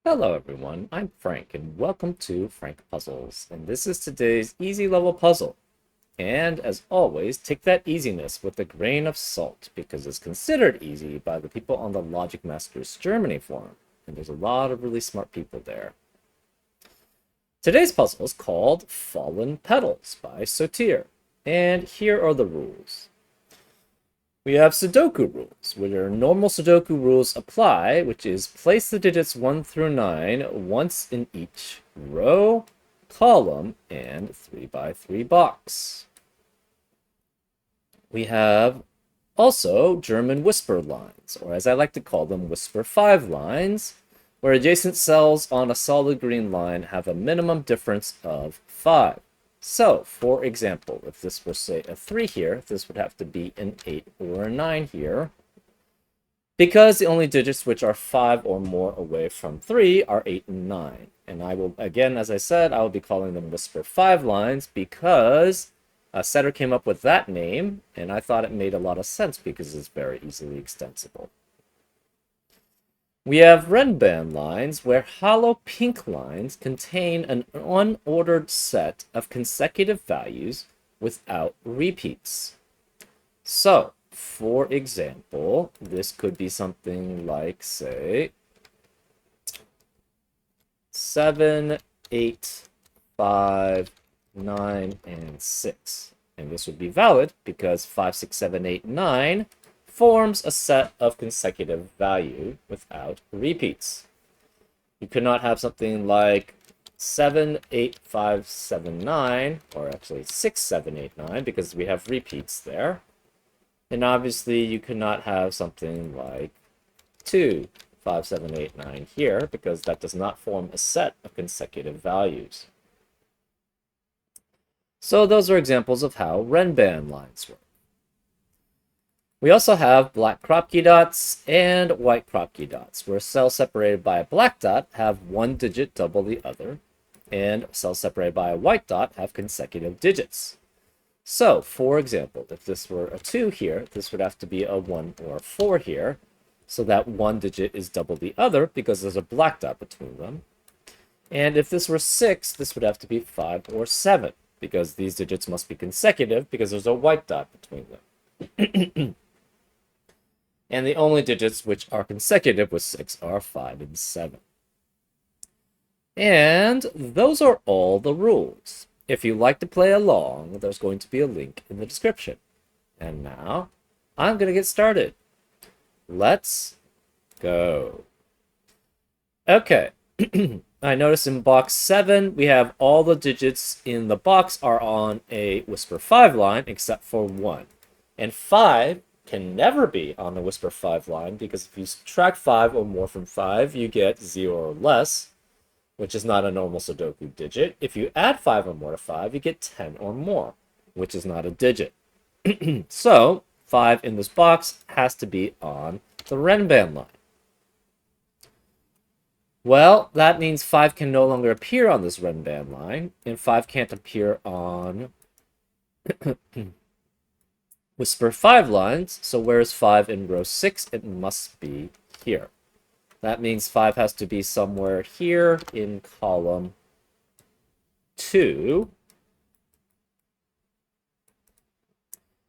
Hello everyone, I'm Frank and welcome to Frank Puzzles, and this is today's easy level puzzle. And as always, take that easiness with a grain of salt because it's considered easy by the people on the Logic Masters Germany forum, and there's a lot of really smart people there. Today's puzzle is called Fallen Petals by Sotir, and here are the rules. We have Sudoku rules, where normal Sudoku rules apply, which is place the digits 1 through 9 once in each row, column, and 3 by 3 box. We have also German whisper lines, or as I like to call them, whisper 5 lines, where adjacent cells on a solid green line have a minimum difference of 5. So, for example, if this were, say, a 3 here, this would have to be an 8 or a 9 here, because the only digits which are 5 or more away from 3 are 8 and 9. And I will, again, as I said, I will be calling them whisper 5 lines because a setter came up with that name, and I thought it made a lot of sense because it's very easily extensible. We have Renban lines, where hollow pink lines contain an unordered set of consecutive values without repeats. So, for example, this could be something like, say, 7, 8, 5, 9, and 6. And this would be valid because 5, 6, 7, 8, 9 forms a set of consecutive value without repeats. You could not have something like 7, 8, 5, 7, 9, or actually 6, 7, 8, 9, because we have repeats there. And obviously you could not have something like 2, 5, 7, 8, 9 here, because that does not form a set of consecutive values. So those are examples of how Renban lines work. We also have black Kropke dots and white Kropke dots, where cells separated by a black dot have one digit double the other, and cells separated by a white dot have consecutive digits. So, for example, if this were a 2 here, this would have to be a 1 or a 4 here, so that one digit is double the other because there's a black dot between them. And if this were 6, this would have to be 5 or 7, because these digits must be consecutive because there's a white dot between them. And the only digits which are consecutive with 6 are 5 and 7. And those are all the rules. If you'd like to play along, there's going to be a link in the description. And now, I'm going to get started. Let's go. Okay. I notice in box 7, we have all the digits in the box are on a whisper 5 line, except for 1. And 5 can never be on the whisper 5 line, because if you subtract 5 or more from 5, you get 0 or less, which is not a normal Sudoku digit. If you add 5 or more to 5, you get 10 or more, which is not a digit. So, 5 in this box has to be on the Renban line. Well, that means 5 can no longer appear on this Renban line, and 5 can't appear on whisper 5 lines, so where is 5 in row 6? It must be here. That means 5 has to be somewhere here in column 2.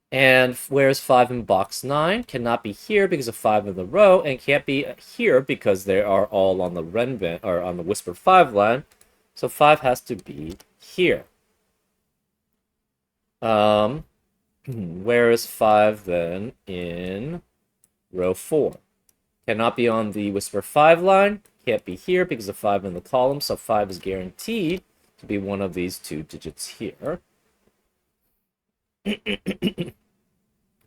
And where's 5 in box 9? Cannot be here because of 5 in the row, and can't be here because they are all on the Renban, or on the whisper 5 line. So 5 has to be here. Where is 5 then in row 4? Cannot be on the whisper 5 line. Can't be here because of 5 in the column, so 5 is guaranteed to be one of these two digits here.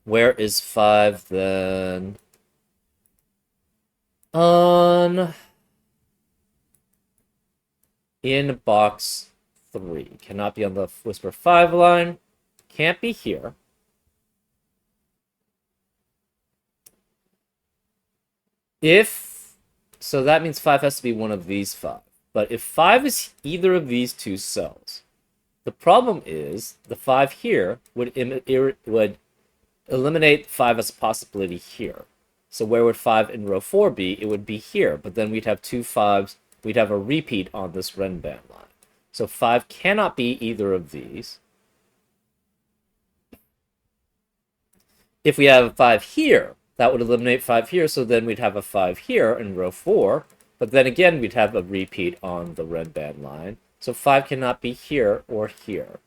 Where is 5 then? In box 3. Cannot be on the whisper 5 line. Can't be here. So that means 5 has to be one of these 5. But if 5 is either of these two cells, the problem is the 5 here would eliminate 5 as a possibility here. So where would 5 in row 4 be? It would be here, but then we'd have two 5s we'd have a repeat on this red band line. So 5 cannot be either of these. If we have a 5 here, that would eliminate 5 here, so then we'd have a 5 here in row 4. But then again, we'd have a repeat on the red band line. So 5 cannot be here or here.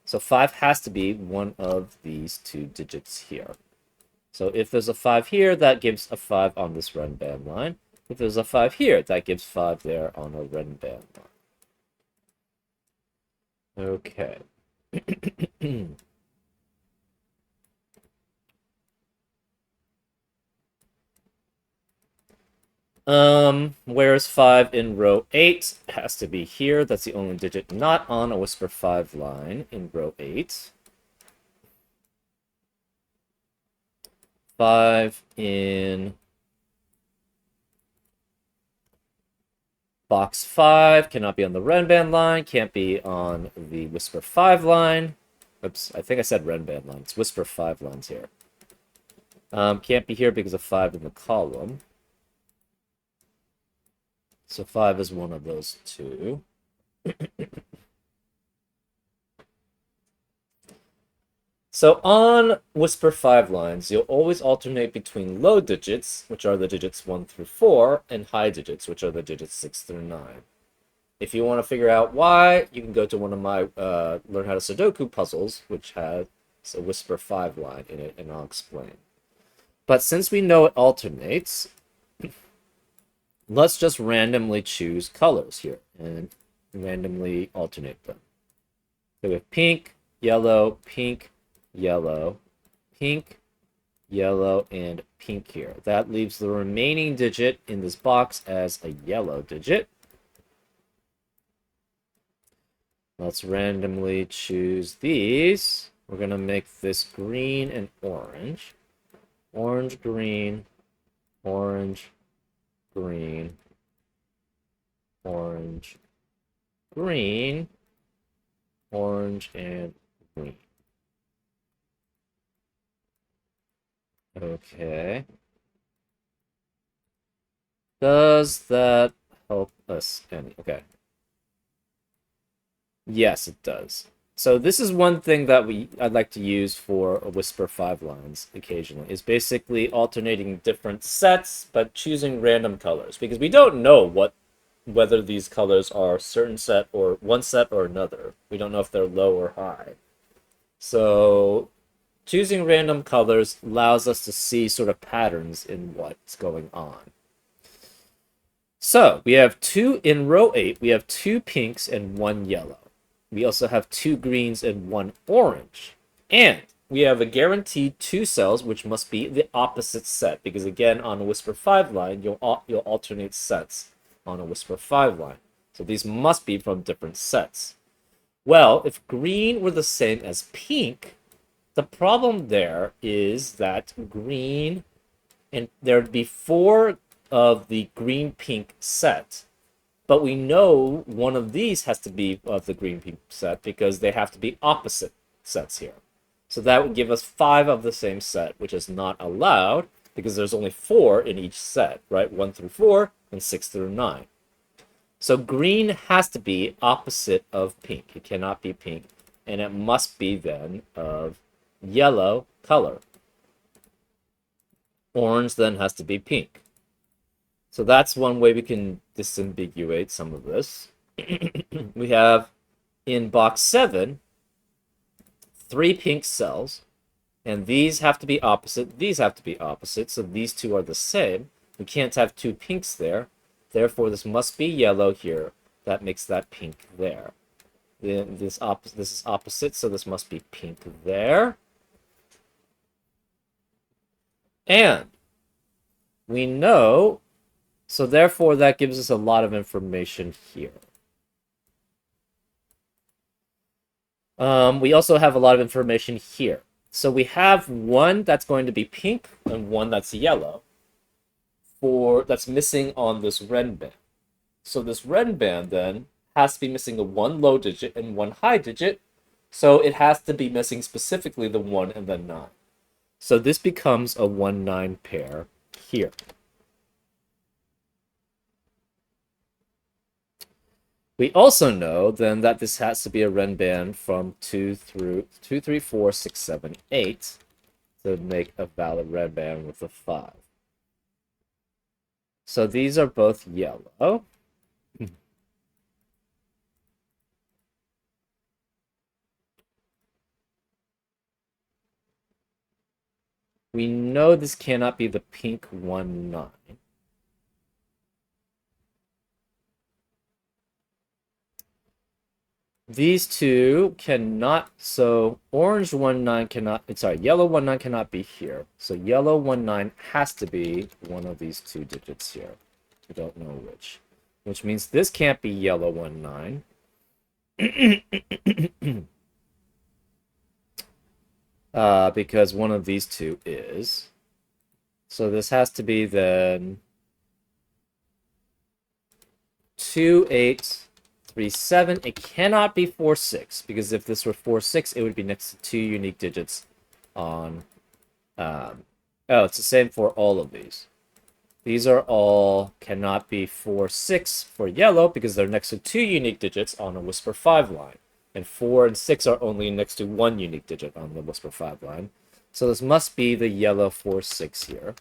So 5 has to be one of these two digits here. So if there's a 5 here, that gives a 5 on this red band line. If there's a 5 here, that gives 5 there on a red band line. Okay. Whereas 5 in row 8 has to be here. That's the only digit not on a Whisper 5 line in row 8. 5 in box 5 cannot be on the red band line, can't be on the Whisper 5 line. Oops, I think I said red band line. It's Whisper 5 lines here. Can't be here because of 5 in the column. So 5 is one of those two. So on Whisper 5 lines, you'll always alternate between low digits, which are the digits 1 through 4, and high digits, which are the digits 6 through 9. If you want to figure out why, you can go to one of my Learn How to Sudoku puzzles, which has a Whisper 5 line in it, and I'll explain. But since we know it alternates, let's just randomly choose colors here and randomly alternate them. So we have pink, yellow, pink, yellow, pink, yellow, and pink here. That leaves the remaining digit in this box as a yellow digit. Let's randomly choose these. We're going to make this green and orange. Orange, green, orange, green, orange, green, orange, and green. Okay. Does that help us any? Okay. Yes, it does. So this is one thing that I'd like to use for a Whisper 5 lines occasionally, is basically alternating different sets, but choosing random colors, because we don't know whether these colors are a certain set or one set or another. We don't know if they're low or high. So choosing random colors allows us to see sort of patterns in what's going on. So we have in row 8, we have 2 pinks and 1 yellow. We also have 2 greens and 1 orange. And we have a guaranteed 2 cells, which must be the opposite set. Because again, on a Whisper 5 line, you'll alternate sets on a Whisper 5 line. So these must be from different sets. Well, if green were the same as pink, the problem there is that green, and there'd be 4 of the green-pink set. But we know one of these has to be of the green-pink set because they have to be opposite sets here. So that would give us 5 of the same set, which is not allowed because there's only 4 in each set, right? 1 through 4 and 6 through 9. So green has to be opposite of pink. It cannot be pink. And it must be then of yellow color. Orange then has to be pink. So that's one way we can disambiguate some of this. We have in box 7, 3 pink cells, and these have to be opposite, these have to be opposite, so these two are the same. We can't have 2 pinks there, therefore this must be yellow here. That makes that pink there. Then this is opposite, so this must be pink there. And we know, so therefore that gives us a lot of information here. We also have a lot of information here. So we have one that's going to be pink and one that's yellow that's missing on this red band. So this red band then has to be missing a 1 low digit and 1 high digit. So it has to be missing specifically the 1 and the 9. So this becomes a 1-9 pair here. We also know then that this has to be a renban from 2 through 2, 3, 4, 6, 7, 8 to make a valid renban with a 5. So these are both yellow. We know this cannot be the pink 1, 9. These two cannot, so orange 1, 9 cannot, sorry, yellow 1, 9 cannot be here. So yellow 1, 9 has to be one of these two digits here. We don't know which. Which means this can't be yellow 1, 9. Because one of these two is. So this has to be then 2, 8, 3, 7. It cannot be 4, 6, because if this were 4, 6, it would be next to two unique digits on... oh, it's the same for all of these. These are all cannot be 4, 6 for yellow because they're next to two unique digits on a Whisper 5 line. And 4 and 6 are only next to one unique digit on the Whisper 5 line. So this must be the yellow 4, 6 here.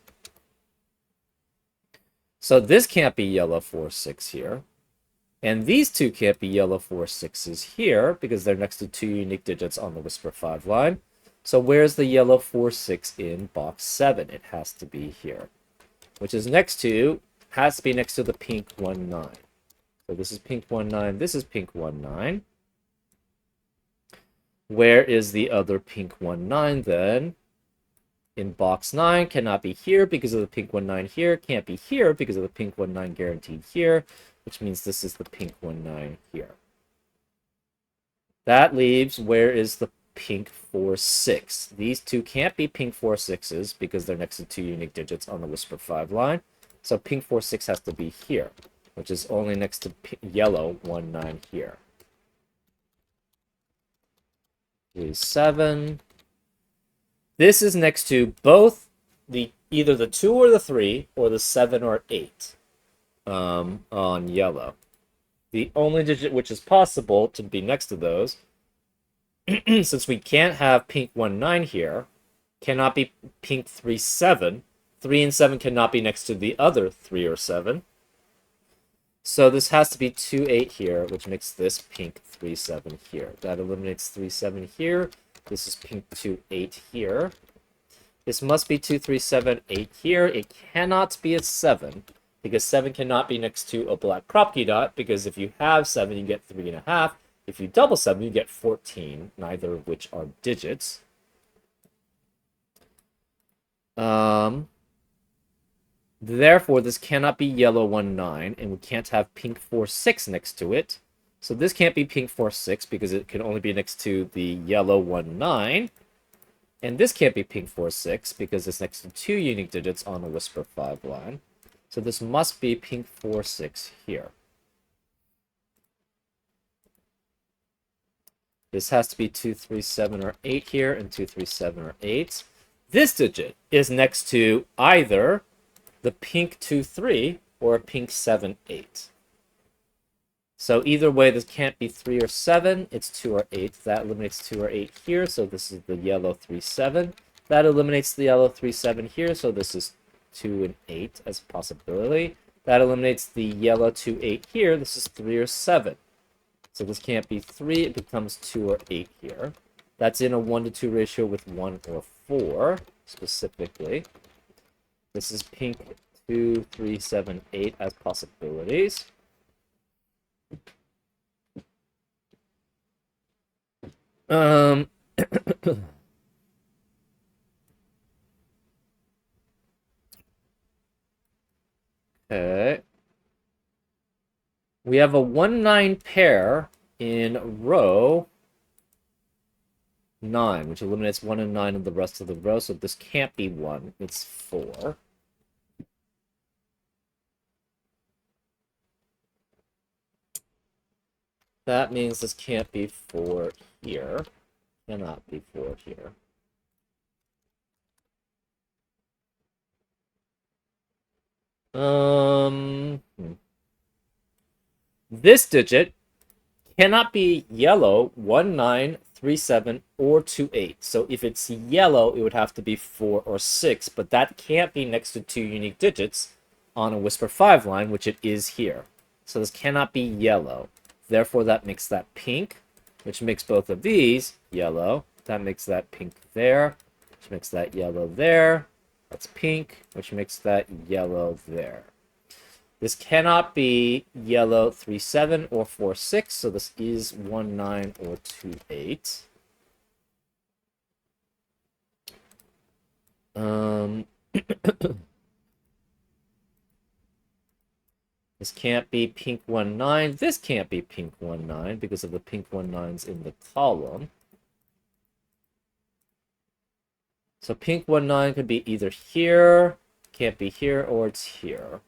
So this can't be yellow 4, 6 here. And these two can't be yellow 4, 6s here because they're next to two unique digits on the Whisper 5 line. So where's the yellow 4, 6 in box 7? It has to be here, which is next to, has to be next to the pink 1, 9. So this is pink 1, 9. This is pink 1, 9. Where is the other pink 1, 9 then? In box 9, cannot be here because of the pink 1, 9 here. Can't be here because of the pink 1, 9 guaranteed here, which means this is the pink 1, 9 here. That leaves, where is the pink 4, 6? These two can't be pink 4, 6s because they're next to two unique digits on the Whisper 5 line. So pink 4, 6 has to be here, which is only next to yellow 1, 9 here. 3, 7. This is next to both the either the 2 or the 3 or the 7 or 8 on yellow. The only digit which is possible to be next to those, since we can't have pink 1, 9 here, cannot be pink 3, 7. 3 and 7 cannot be next to the other 3 or 7. So this has to be 2, 8 here, which makes this pink 3, 7 here. That eliminates 3, 7 here. This is pink 2, 8 here. This must be 2, 3, 7, 8 here. It cannot be a 7, because 7 cannot be next to a black Kropke dot, because if you have 7, you get 3.5. If you double 7, you get 14, neither of which are digits. Therefore, this cannot be yellow 1, 9, and we can't have pink 4, 6 next to it. So this can't be pink 4, 6 because it can only be next to the yellow 1, 9. And this can't be pink 4, 6 because it's next to two unique digits on a Whisper 5 line. So this must be pink 4, 6 here. This has to be 2, 3, 7, or 8 here, and 2, 3, 7, or 8. This digit is next to either the pink 2, 3 or a pink 7, 8. So either way, this can't be 3 or 7. It's 2 or 8. That eliminates 2 or 8 here. So this is the yellow 3, 7. That eliminates the yellow 3, 7 here. So this is 2 and 8 as a possibility. That eliminates the yellow 2, 8 here. This is 3 or 7. So this can't be 3. It becomes 2 or 8 here. That's in a 1 to 2 ratio with 1 or 4, specifically. This is pink 2, 3, 7, 8 as possibilities. Okay. We have a 1, 9 pair in row 9, which eliminates 1 and 9 in the rest of the row, so this can't be 1, it's 4. That means this can't be 4 here. Cannot be 4 here. This digit cannot be yellow 1937 or 28. So if it's yellow, it would have to be 4 or 6, but that can't be next to two unique digits on a Whisper 5 line, which it is here. So this cannot be yellow. Therefore, that makes that pink, which makes both of these yellow. That makes that pink there, which makes that yellow there. That's pink, which makes that yellow there. This cannot be yellow 37 or 46, so this is 19 or 28. This can't be pink 19. This can't be pink 19 because of the pink 19s in the column. So pink 19 could be either here, can't be here, or it's here.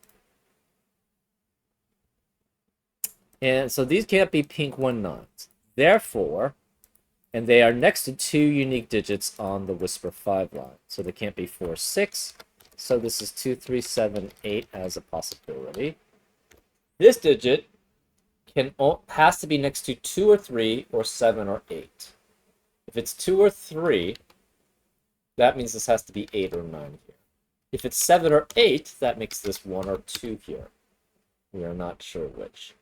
And so these can't be pink 19s. Therefore, and they are next to two unique digits on the Whisper 5 line. So they can't be 4, 6. So this is 2, 3, 7, 8 as a possibility. This digit has to be next to 2 or 3 or 7 or 8. If it's 2 or 3, that means this has to be 8 or 9 here. If it's 7 or 8, that makes this 1 or 2 here. We are not sure which.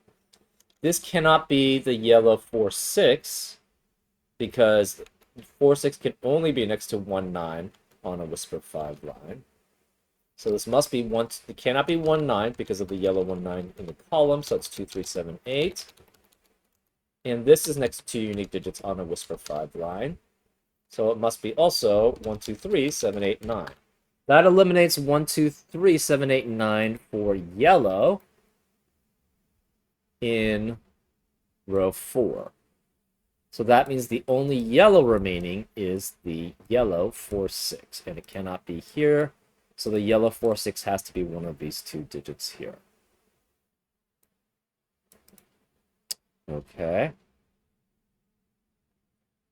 This cannot be the yellow 4, 6 because 4, 6 can only be next to 1, 9 on a Whisper 5 line. So this must be it cannot be 1, 9 because of the yellow 1, 9 in the column. So it's 2, 3, 7, 8. And this is next to two unique digits on a Whisper 5 line. So it must be also 1, 2, 3, 7, 8, 9. That eliminates 1, 2, 3, 7, 8, 9 for yellow in row 4. So that means the only yellow remaining is the yellow 4, 6. And it cannot be here. So the yellow 4, 6 has to be one of these two digits here. Okay.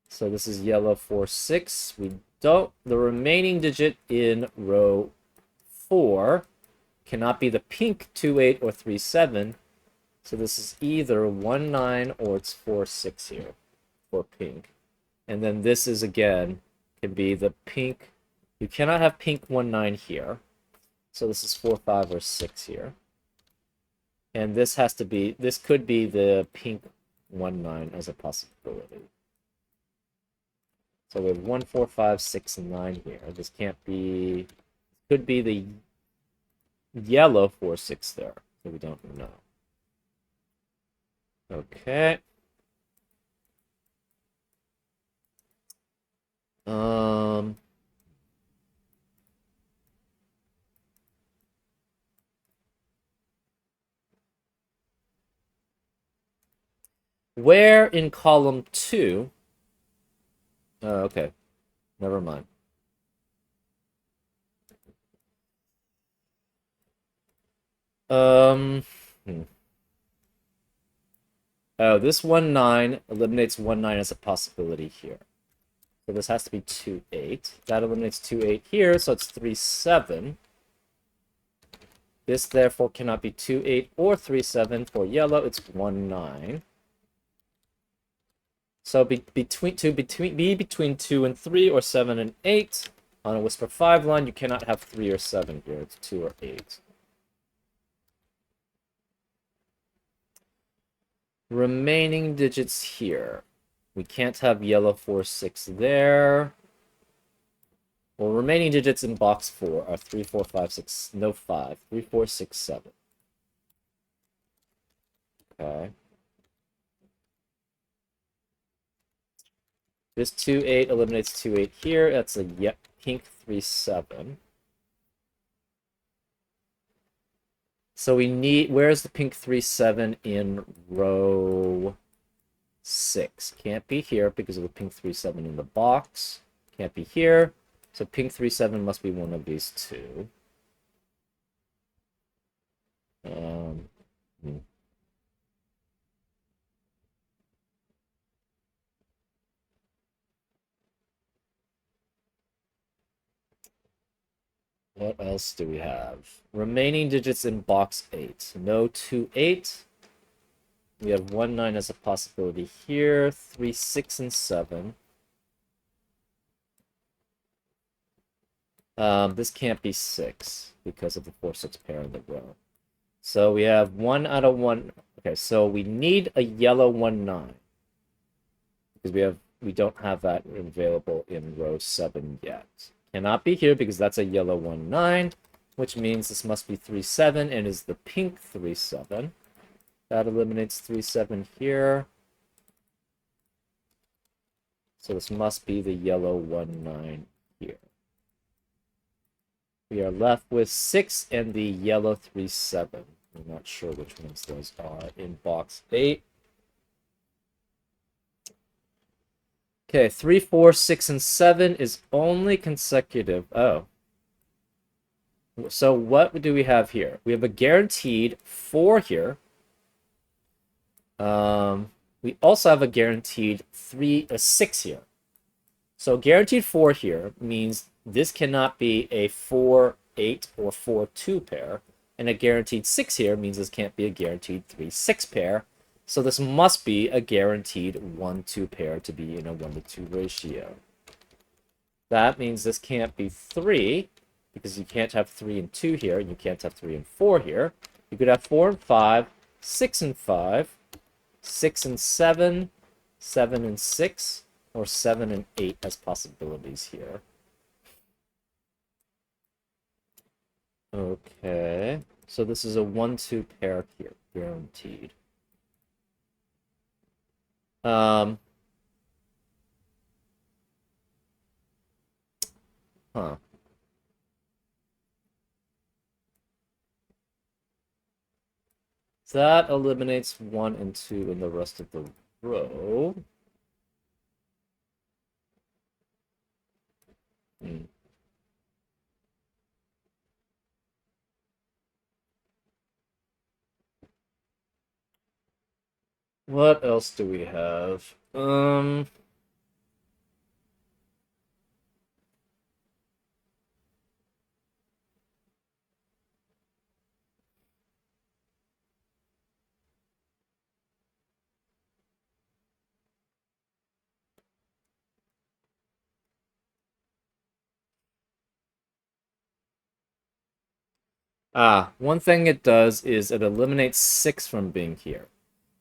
So this is yellow 4, 6. The remaining digit in row 4 cannot be the pink 2, 8 or 3, 7. So this is either 1, 9 or it's 4, 6 here for pink. And then this is again, can be the pink. You cannot have pink 1, 9 here. So this is 4, 5 or 6 here. And this could be the pink 1, 9 as a possibility. So we have 1, 4, 5, 6, and 9 here. This can't be, could be the yellow 4, 6 there. So we don't know. Okay. Where in column 2? Oh, okay. Never mind. Oh, this 1, 9 eliminates 1, 9 as a possibility here. So this has to be 2, 8. That eliminates 2, 8 here, so it's 3, 7. This therefore cannot be 2, 8 or 3, 7. For yellow, it's 1, 9. So be between 2 and 3 or 7 and 8. On a Whisper 5 line, you cannot have 3 or 7 here. It's 2 or 8. Remaining digits here. We can't have yellow 4, 6 there. Well, remaining digits in box 4 are 3, 4, 5, 6, no 5. 3, 4, 6, 7. Okay. This 2, 8 eliminates 2, 8 here. That's a pink 3, 7. So we need, where's the pink 3, 7 in row 6? Can't be here because of the pink 3, 7 in the box. Can't be here. So pink 3, 7 must be one of these two. What else do we have? Remaining digits in box 8. No 2, 8. We have 1, 9 as a possibility here. 3, 6, and 7. This can't be 6 because of the 4, 6 pair in the row. So we have 1 out of 1. Okay, so we need a yellow 1, 9. Because we don't have that available in row 7 yet. Cannot be here because that's a yellow 1, 9, which means this must be 3, 7 and is the pink 3, 7. That eliminates 3, 7 here. So this must be the yellow 1, 9 here. We are left with 6 and the yellow 3, 7. I'm not sure which ones those are in box 8. Okay, 3, 4, 6, and 7 is only consecutive. Oh. So what do we have here? We have a guaranteed 4 here. We also have a guaranteed 6 here. So guaranteed 4 here means this cannot be a 4, 8, or 4, 2 pair. And a guaranteed 6 here means this can't be a guaranteed 3, 6 pair. So this must be a guaranteed 1, 2 pair to be in a 1 to 2 ratio. That means this can't be 3, because you can't have 3 and 2 here, and you can't have 3 and 4 here. You could have 4 and 5, 6 and 5, 6 and 7, 7 and 6, or 7 and 8 as possibilities here. Okay, so this is a 1, 2 pair here, guaranteed. Huh. So that eliminates 1 and 2 in the rest of the row. What else do we have? One thing it does is it eliminates 6 from being here.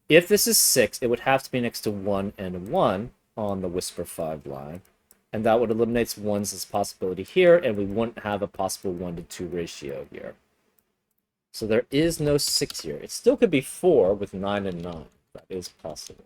If this is 6, it would have to be next to 1 and 1 on the Whisper 5 line. And that would eliminate 1's as possibility here, and we wouldn't have a possible 1 to 2 ratio here. So there is no 6 here. It still could be 4 with 9 and 9. That is possible.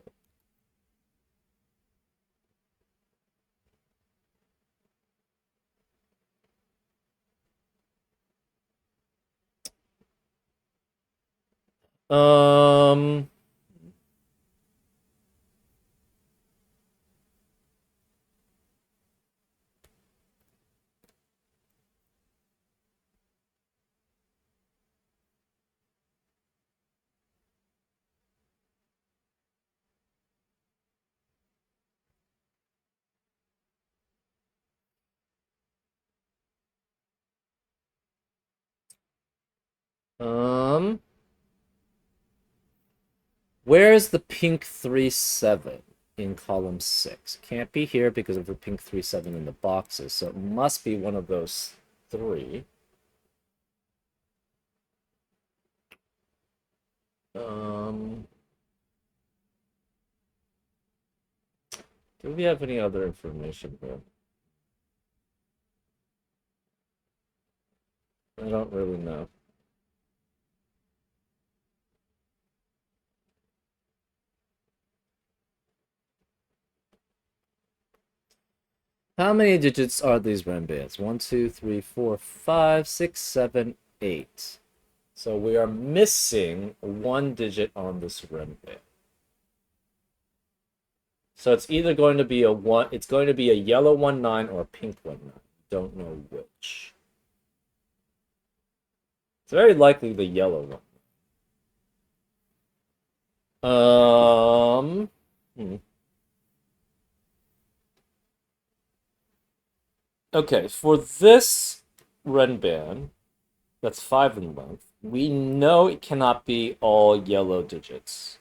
Where's the pink 3, 7 in column 6? Can't be here because of the pink 3, 7 in the boxes, so it must be one of those 3. Do we have any other information here? I don't really know. How many digits are these renbands? 1, 2, 3, 4, 5, 6, 7, 8. So we are missing 1 digit on this renband. So it's either going to be it's going to be a yellow 1, 9 or a pink 1, 9. Don't know which. It's very likely the yellow one. Okay, for this renband, that's 5 in length, we know it cannot be all yellow digits.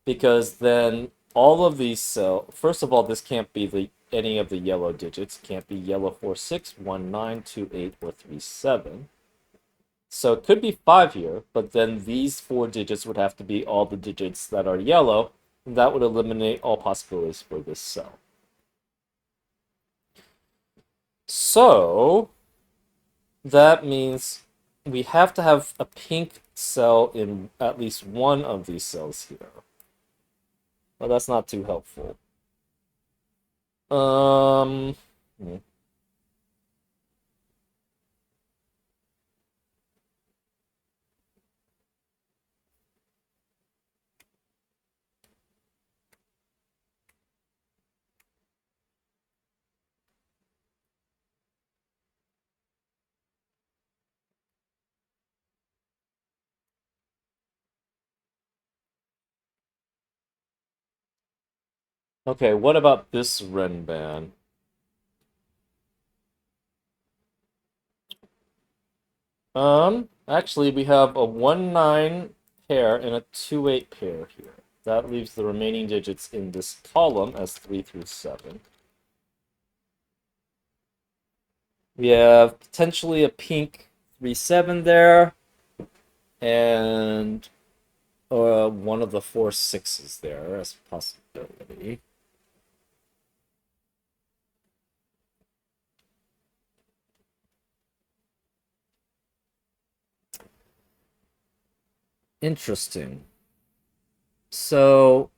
because then all of these cells, first of all, this can't be any of the yellow digits. It can't be yellow 4, 6, 1, 9, 2, 8, or 3, 7. So it could be 5 here, but then these 4 digits would have to be all the digits that are yellow, and that would eliminate all possibilities for this cell. So that means we have to have a pink cell in at least one of these cells here. Well, that's not too helpful. Hmm. Okay, what about this Renban? Actually, we have a 1-9 pair and a 2-8 pair here. That leaves the remaining digits in this column as 3 through 7. We have potentially a pink 3-7 there, and one of the 4 6s there as a possibility. Interesting. So,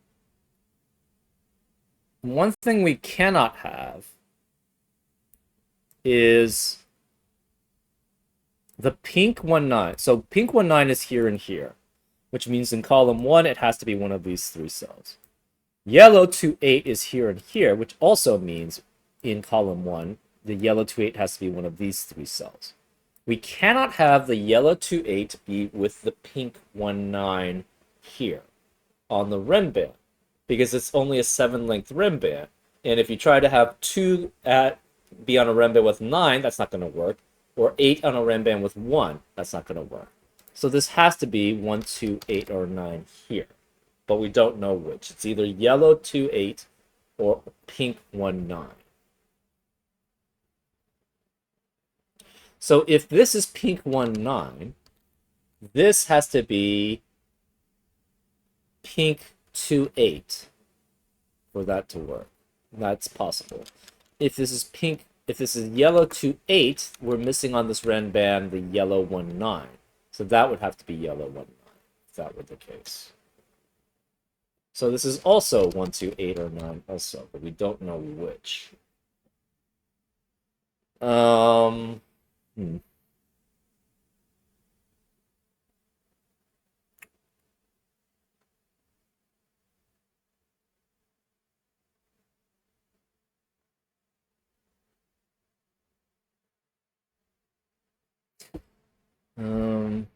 one thing we cannot have is the pink 1-9. So, pink 1-9 is here and here, which means in column 1 it has to be one of these 3 cells. Yellow 2-8 is here and here, which also means in column 1 the yellow 2-8 has to be one of these 3 cells. We cannot have the yellow 2-8 be with the pink 1-9 here on the Renban, because it's only a 7-length Renban. And if you try to have 2 be on a Renban with 9, that's not going to work. Or 8 on a Renban with 1, that's not going to work. So this has to be 1, 2, 8, or 9 here. But we don't know which. It's either yellow 2-8 or pink 1-9. So if this is pink 1-9, this has to be pink 2-8 for that to work. That's possible. If this is yellow 2-8, we're missing on this Renban the yellow 1-9. So that would have to be yellow 1-9, if that were the case. So this is also 1, 2, 8, or 9 also, but we don't know which. Hmm. Um,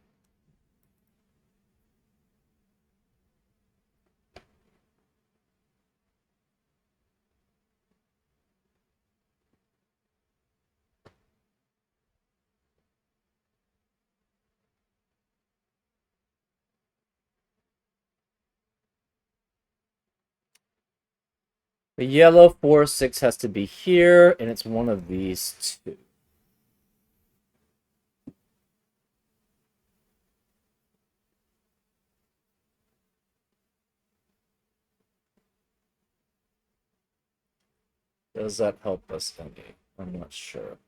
the yellow 4, 6 has to be here, and it's one of these 2. Does that help us any? I'm not sure.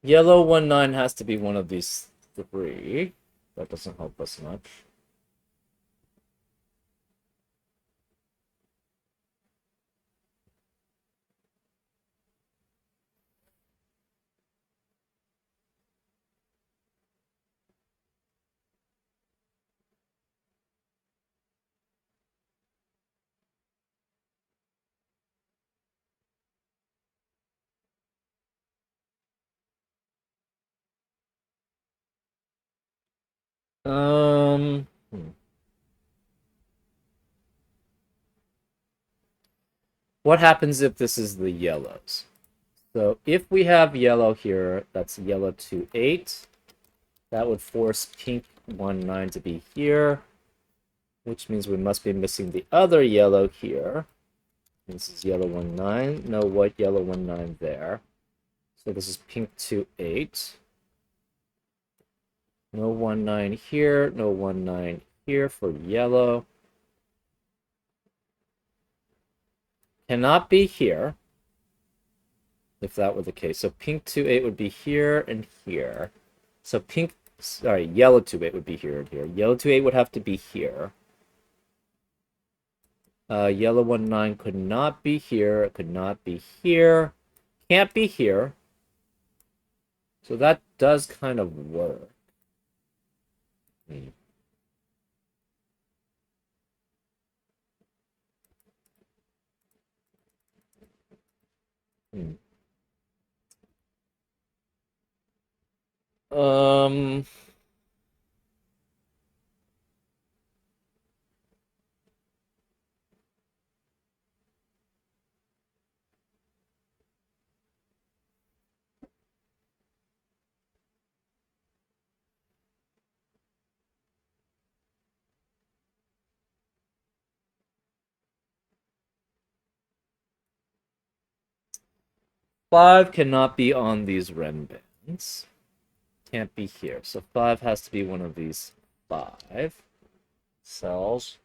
Yellow 1-9 has to be one of these 3. That doesn't help us much. Hmm. What happens if this is the yellows? So if we have yellow here, that's yellow 2-8. That would force pink 1, 9 to be here, which means we must be missing the other yellow here. This is yellow 1, 9. No white, yellow 1, 9 there. So this is pink 2, 8. No 1, 9 here. No 1, 9 here for yellow. Cannot be here, if that were the case. So pink 2, 8 would be here and here. So yellow 2, 8 would be here and here. Yellow 2, 8 would have to be here. Yellow 1, 9 could not be here. It could not be here. Can't be here. So that does kind of work. Um... 5 cannot be on these Ren bands. Can't be here. So 5 has to be one of these 5 cells.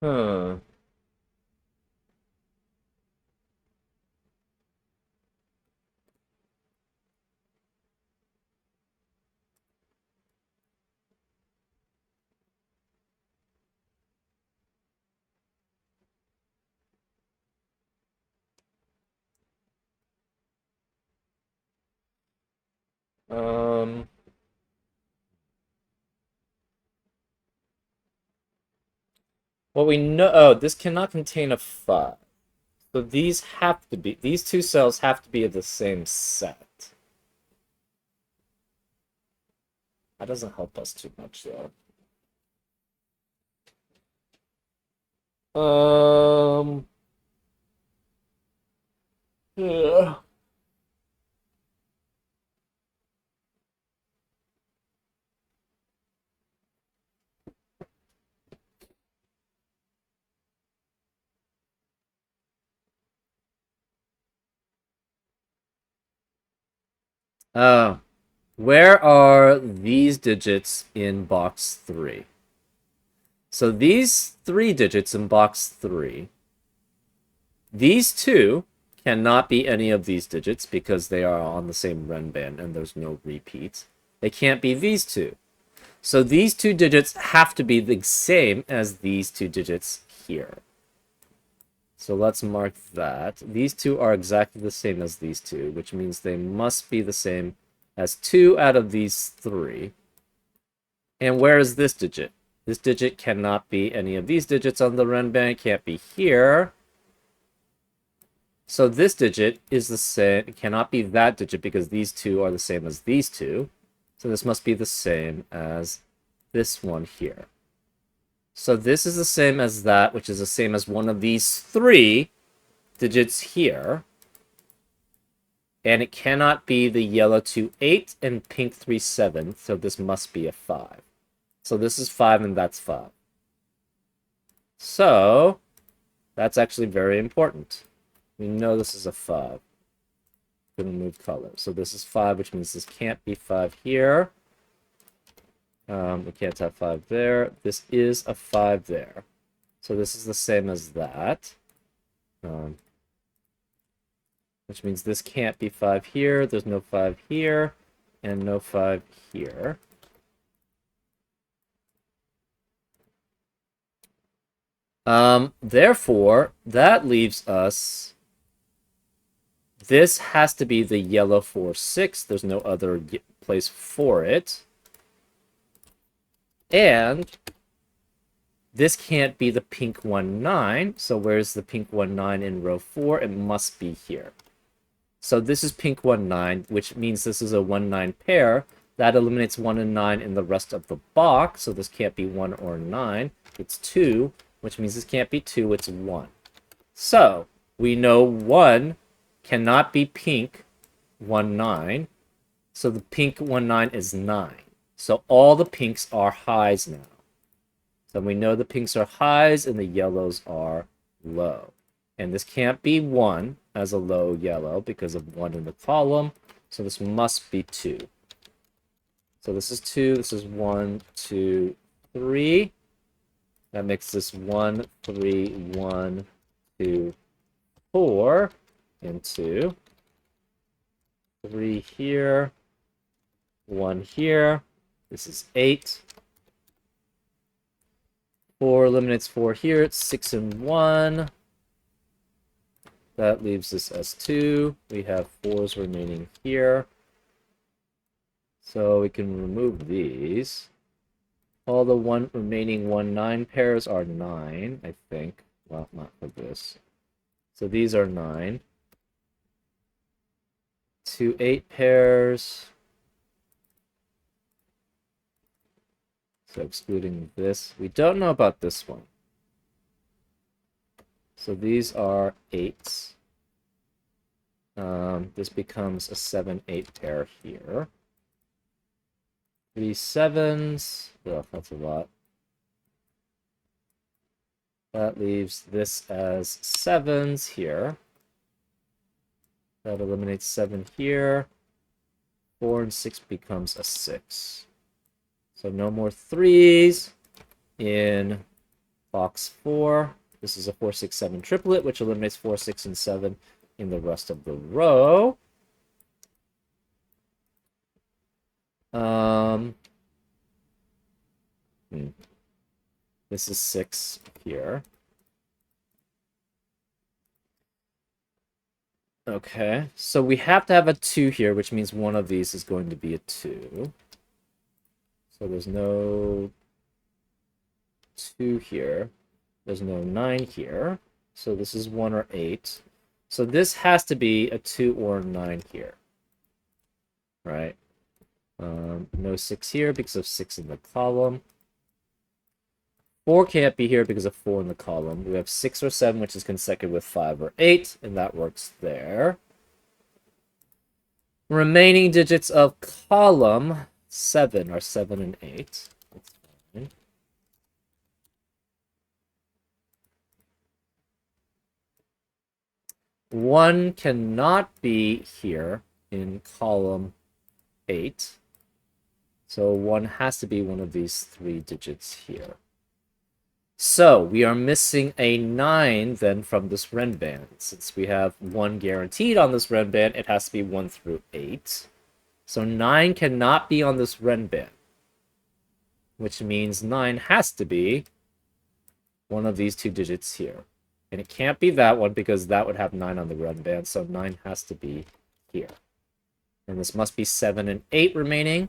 Huh. Well, we know. Oh, this cannot contain a 5. So these two cells have to be of the same set. That doesn't help us too much, though. Yeah. Where are these digits in box 3? So these 3 digits in box 3, these 2 cannot be any of these digits because they are on the same Ren band and there's no repeats. They can't be these 2. So these 2 digits have to be the same as these 2 digits here. So let's mark that. These 2 are exactly the same as these 2, which means they must be the same as 2 out of these 3. And where is this digit? This digit cannot be any of these digits on the Ren band. It can't be here. So this digit is the same. It cannot be that digit because these 2 are the same as these 2. So this must be the same as this one here. So this is the same as that, which is the same as one of these 3 digits here. And it cannot be the yellow 2, 8 and pink 3, 7. So this must be a 5. So this is 5 and that's 5. So that's actually very important. We know this is a 5. Gonna move color. So this is 5, which means this can't be 5 here. We can't have 5 there. This is a 5 there. So this is the same as that. Which means this can't be 5 here. There's no 5 here. And no 5 here. Therefore, that leaves us... This has to be the yellow 4, 6. There's no other place for it. And This can't be the pink 1, 9. So where's the pink 1, 9 in row 4? It must be here. So this is pink 1, 9, which means this is a 1, 9 pair. That eliminates 1 and 9 in the rest of the box. So this can't be 1 or 9. It's 2, which means this can't be 2. It's 1. So we know 1 cannot be pink 1, 9. So the pink 1, 9 is 9. So all the pinks are highs now. So we know the pinks are highs and the yellows are low. And this can't be 1 as a low yellow because of 1 in the column. So this must be 2. So this is 2. This is 1, 2, 3. That makes this 1, 3, 1, 2, 4, and 2. 3 here. 1 here. This is 8. 4 eliminates 4 here. It's 6 and 1. That leaves us as 2. We have 4s remaining here. So we can remove these. All the remaining 1, 9 pairs are 9, I think. Well, not for this. So these are 9. 2, 8 pairs. So excluding this. We don't know about this one. So these are 8s. This becomes a 7, 8 pair here. 3 7s. Oh, that's a lot. That leaves this as 7s here. That eliminates 7 here. 4 and 6 becomes a 6. So no more 3s in box 4. This is a 4, 6, 7 triplet, which eliminates 4, 6, and 7 in the rest of the row. This is 6 here. Okay, so we have to have a 2 here, which means one of these is going to be a 2. So there's no 2 here. There's no 9 here. So this is 1 or 8. So this has to be a 2 or a 9 here. Right? No 6 here because of 6 in the column. 4 can't be here because of 4 in the column. We have 6 or 7, which is consecutive with 5 or 8, and that works there. Remaining digits of column 7 are 7 and 8. That's fine. One cannot be here in column 8. So 1 has to be one of these 3 digits here. So we are missing a 9 then from this ren band. Since we have 1 guaranteed on this ren band, it has to be 1 through 8. So 9 cannot be on this ren band, which means 9 has to be one of these 2 digits here. And it can't be that one because that would have 9 on the ren band, so 9 has to be here. And this must be 7 and 8 remaining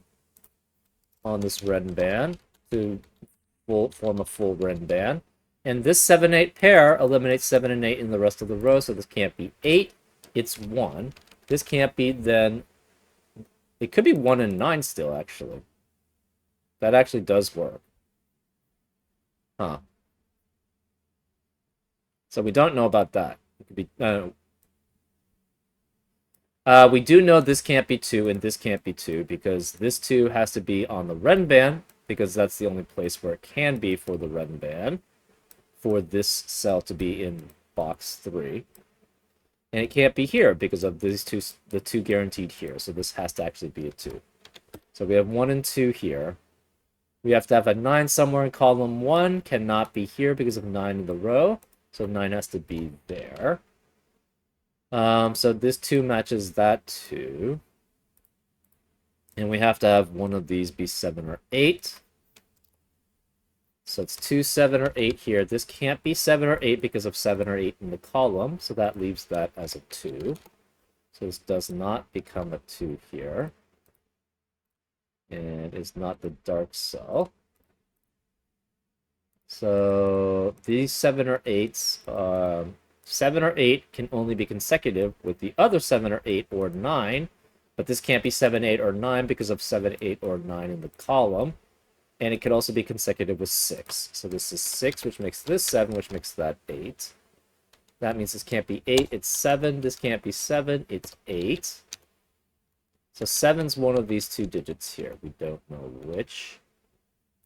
on this ren band to form a full ren band. And this 7, 8 pair eliminates 7 and 8 in the rest of the row, so this can't be 8, it's 1. This can't be then... It could be 1 and 9 still, actually. That actually does work. Huh. So we don't know about that. It could be... we do know this can't be 2 and this can't be 2 because this 2 has to be on the ren band because that's the only place where it can be for the ren band for this cell to be in box 3. And it can't be here because of these two, the 2 guaranteed here. So this has to actually be a 2. So we have 1 and 2 here. We have to have a 9 somewhere in column 1. Cannot be here because of 9 in the row. So 9 has to be there. So this 2 matches that 2. And we have to have one of these be 7 or 8. So it's 2, 7, or 8 here. This can't be 7 or 8 because of 7 or 8 in the column. So that leaves that as a 2. So this does not become a 2 here. And it's not the dark cell. So these 7 or 8s, 7 or 8 can only be consecutive with the other 7 or 8 or 9, but this can't be 7, 8, or 9 because of 7, 8, or 9 in the column. And it could also be consecutive with 6. So this is 6, which makes this 7, which makes that 8. That means this can't be 8, it's 7. This can't be 7, it's 8. So 7's one of these two digits here. We don't know which.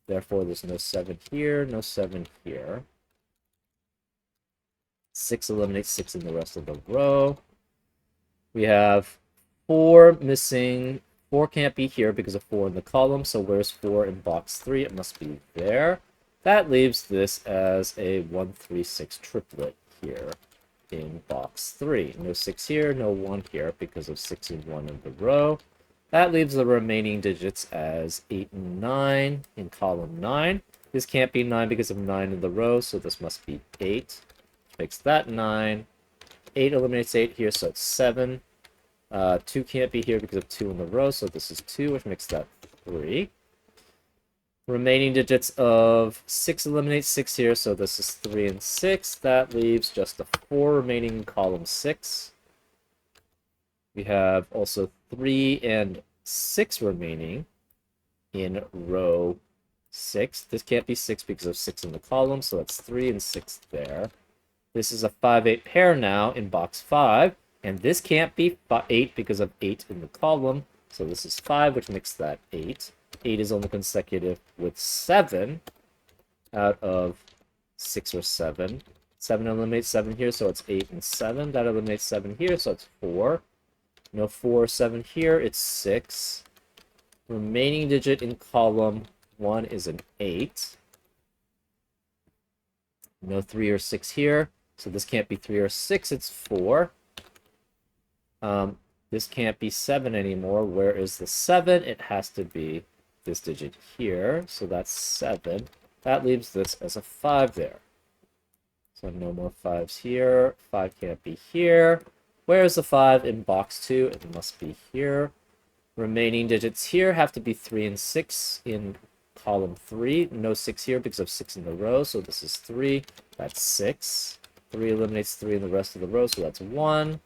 Therefore, there's no 7 here, no 7 here. 6 eliminates 6 in the rest of the row. We have 4 missing. 4 can't be here because of 4 in the column, so where's 4 in box 3? It must be there. That leaves this as a 1, 3, 6 triplet here in box 3. No 6 here, no 1 here because of 6 and 1 in the row. That leaves the remaining digits as 8 and 9 in column 9. This can't be 9 because of 9 in the row, so this must be 8. Which makes that 9. 8 eliminates 8 here, so it's 7. 2 can't be here because of 2 in the row, so this is 2, which makes that 3. Remaining digits of 6 eliminates 6 here, so this is 3 and 6. That leaves just the 4 remaining in column 6. We have also 3 and 6 remaining in row 6. This can't be 6 because of 6 in the column, so that's 3 and 6 there. This is a 5-8 pair now in box 5, and this can't be 8 because of 8 in the column, so this is 5, which makes that 8. 8 is only consecutive with 7 out of 6 or 7. 7 eliminates 7 here, so it's 8 and 7. That eliminates 7 here, so it's 4. No 4 or 7 here, it's 6. Remaining digit in column 1 is an 8. No 3 or 6 here, so this can't be 3 or 6, it's 4. This can't be 7 anymore. Where is the 7? It has to be this digit here, so that's 7. That leaves this as a 5 there. So no more 5s here. 5 can't be here. Where's the 5 in box 2? It must be here. Remaining digits here have to be 3 and 6 in column 3. No 6 here because of 6 in the row, so this is 3. That's 6. 3 eliminates 3 in the rest of the row, so that's 1.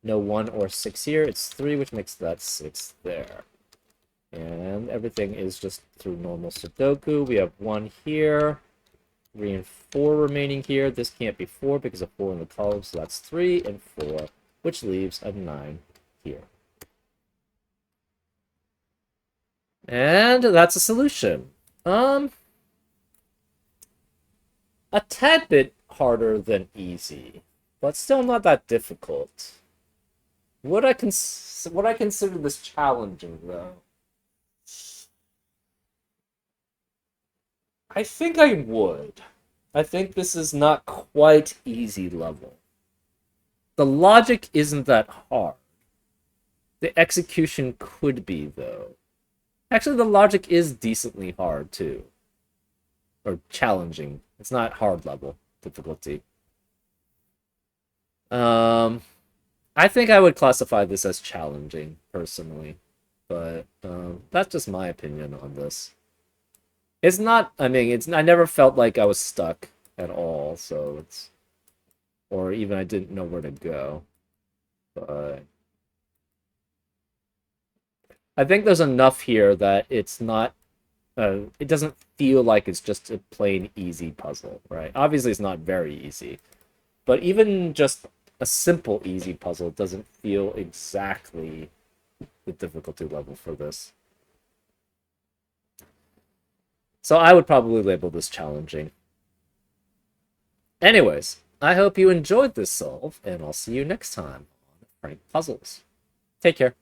No 1 or 6 here. It's 3, which makes that 6 there. And everything is just through normal Sudoku. We have 1 here. 3 and 4 remaining here. This can't be 4 because of 4 in the column, so that's 3 and 4, which leaves a 9 here. And that's a solution. A tad bit harder than easy, but still not that difficult. Would I consider this challenging, though? I think I would. I think this is not quite easy level. The logic isn't that hard. The execution could be, though. Actually, the logic is decently hard, too. Or challenging. It's not hard level difficulty. I think I would classify this as challenging, personally. But that's just my opinion on this. It's not, I mean, I never felt like I was stuck at all, so it's, or even I didn't know where to go. But I think there's enough here that it's not, it doesn't feel like it's just a plain easy puzzle, right? Obviously, it's not very easy. But even just a simple easy puzzle doesn't feel exactly the difficulty level for this. So I would probably label this challenging. Anyways, I hope you enjoyed this solve, and I'll see you next time on Frank Puzzles. Take care.